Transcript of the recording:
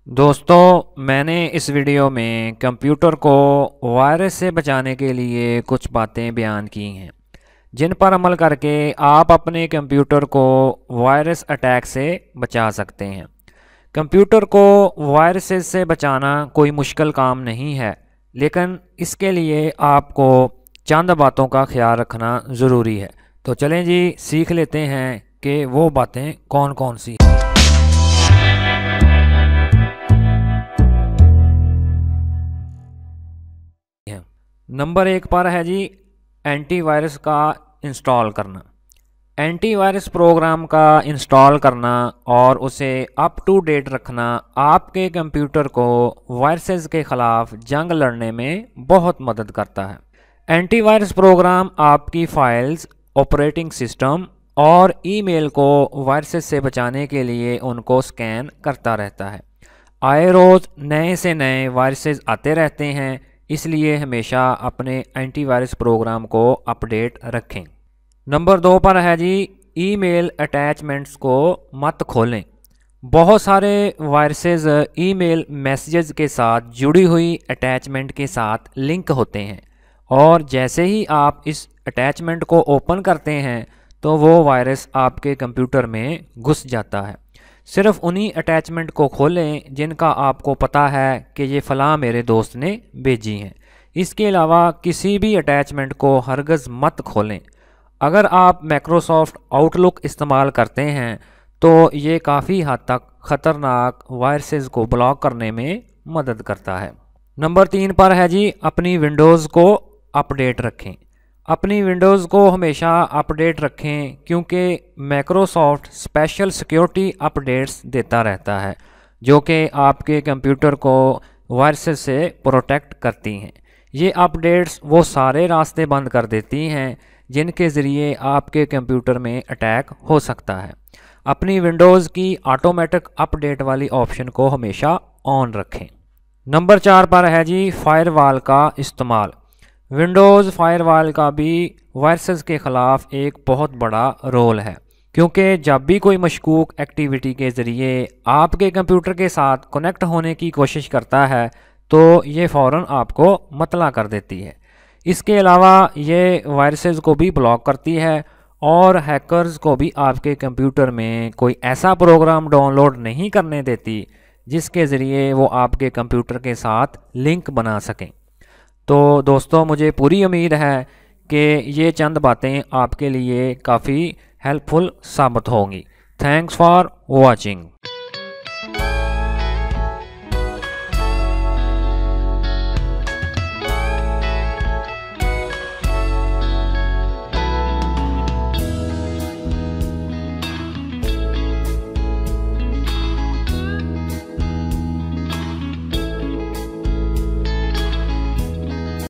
दोस्तों, मैंने इस वीडियो में कंप्यूटर को वायरस से बचाने के लिए कुछ बातें बयान की हैं जिन पर अमल करके आप अपने कंप्यूटर को वायरस अटैक से बचा सकते हैं। कंप्यूटर को वायरसेस से बचाना कोई मुश्किल काम नहीं है, लेकिन इसके लिए आपको चंद बातों का ख्याल रखना ज़रूरी है। तो चलें जी, सीख लेते हैं कि वो बातें कौन कौन सी हैं। नंबर 1 पर है जी एंटीवायरस का इंस्टॉल करना। एंटीवायरस प्रोग्राम का इंस्टॉल करना और उसे अप टू डेट रखना आपके कंप्यूटर को वायरसेस के ख़िलाफ़ जंग लड़ने में बहुत मदद करता है। एंटीवायरस प्रोग्राम आपकी फाइल्स, ऑपरेटिंग सिस्टम और ईमेल को वायरसेस से बचाने के लिए उनको स्कैन करता रहता है। आए रोज़ नए से नए वायरसेस आते रहते हैं, इसलिए हमेशा अपने एंटीवायरस प्रोग्राम को अपडेट रखें। नंबर 2 पर है जी ईमेल अटैचमेंट्स को मत खोलें। बहुत सारे वायरसेस ईमेल मैसेजेस के साथ जुड़ी हुई अटैचमेंट के साथ लिंक होते हैं और जैसे ही आप इस अटैचमेंट को ओपन करते हैं तो वो वायरस आपके कंप्यूटर में घुस जाता है। सिर्फ उन्हीं अटैचमेंट को खोलें जिनका आपको पता है कि ये फ़लाँ मेरे दोस्त ने भेजी हैं। इसके अलावा किसी भी अटैचमेंट को हरगिज़ मत खोलें। अगर आप माइक्रोसॉफ्ट आउटलुक इस्तेमाल करते हैं तो ये काफ़ी हद तक ख़तरनाक वायरसेस को ब्लॉक करने में मदद करता है। नंबर 3 पर है जी अपनी विंडोज़ को अपडेट रखें। अपनी विंडोज़ को हमेशा अपडेट रखें क्योंकि माइक्रोसॉफ्ट स्पेशल सिक्योरिटी अपडेट्स देता रहता है जो कि आपके कंप्यूटर को वायरसेस से प्रोटेक्ट करती हैं। ये अपडेट्स वो सारे रास्ते बंद कर देती हैं जिनके ज़रिए आपके कंप्यूटर में अटैक हो सकता है। अपनी विंडोज़ की ऑटोमेटिक अपडेट वाली ऑप्शन को हमेशा ऑन रखें। नंबर 4 पर है जी फायरवॉल का इस्तेमाल। विंडोज़ फायरवॉल का भी वायरसेस के ख़िलाफ़ एक बहुत बड़ा रोल है क्योंकि जब भी कोई मशकूक एक्टिविटी के ज़रिए आपके कंप्यूटर के साथ कनेक्ट होने की कोशिश करता है तो ये फ़ौरन आपको मतला कर देती है। इसके अलावा ये वायरसेस को भी ब्लॉक करती है और हैकर्स को भी आपके कंप्यूटर में कोई ऐसा प्रोग्राम डाउनलोड नहीं करने देती जिसके ज़रिए वो आपके कंप्यूटर के साथ लिंक बना सकें। तो दोस्तों, मुझे पूरी उम्मीद है कि ये चंद बातें आपके लिए काफ़ी हेल्पफुल साबित होंगी। Thanks for watching.